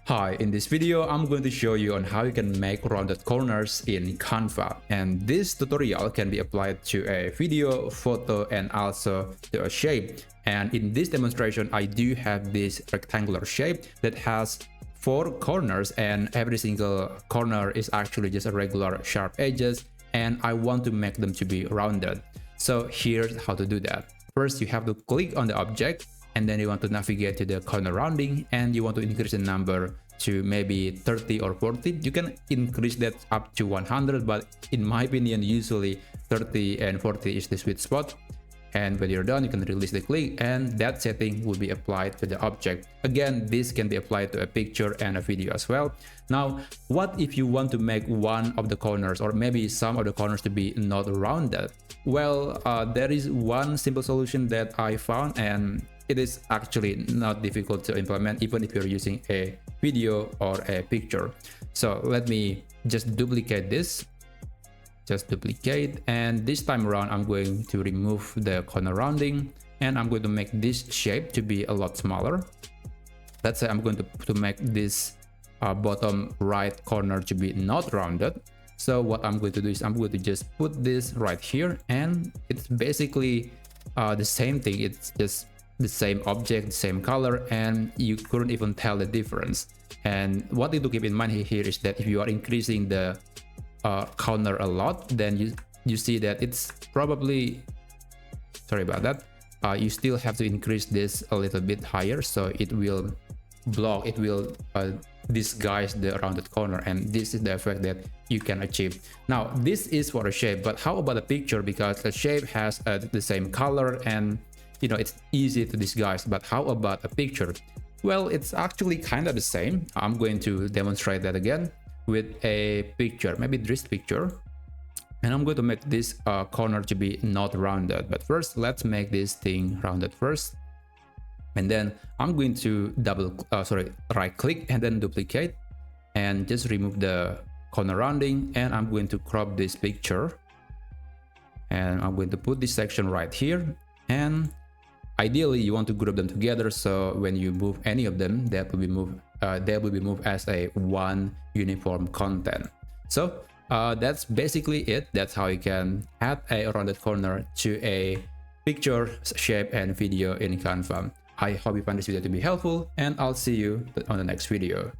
Hi, in this video, I'm going to show you on how you can make rounded corners in Canva. And this tutorial can be applied to a video, photo, and also to a shape. And in this demonstration, I do have this rectangular shape that has 4 corners, and every single corner is actually just a regular sharp edges, and I want to make them to be rounded. So here's how to do that. First, you have to click on the object, and then you want to navigate to the corner rounding, and you want to increase the number to maybe 30 or 40. You can increase that up to 100, but in my opinion, usually 30 and 40 is the sweet spot. And when you're done, you can release the click, and that setting will be applied to the object. Again, this can be applied to a picture and a video as well. Now, what if you want to make one of the corners or maybe some of the corners to be not rounded? Well, there is one simple solution that I found, and it is actually not difficult to implement even if you're using a video or a picture. So let me just duplicate this. Just duplicate, and this time around I'm going to remove the corner rounding, and I'm going to make this shape to be a lot smaller. Let's say I'm going to make this bottom right corner to be not rounded. So what I'm going to do is I'm going to just put this right here, and it's basically the same thing. It's just the same object, same color, and you couldn't even tell the difference. And what you need to keep in mind here is that if you are increasing the corner a lot, then you see that it's probably, sorry about that, you still have to increase this a little bit higher, so it will block, it will disguise the rounded corner, and this is the effect that you can achieve. Now this is for a shape, but how about a picture? Because the shape has the same color, and you know, it's easy to disguise. But how about a picture? Well, it's actually kind of the same. I'm going to demonstrate that again with a picture, maybe this picture, and I'm going to make this corner to be not rounded. But first, let's make this thing rounded first, and then I'm going to right click and then duplicate and just remove the corner rounding, and I'm going to crop this picture, and I'm going to put this section right here. And ideally you want to group them together, so when you move any of them, they will be moved as a one uniform content. So that's basically it. That's how you can add a rounded corner to a picture, shape, and video in Canva. I hope you find this video to be helpful, and I'll see you on the next video.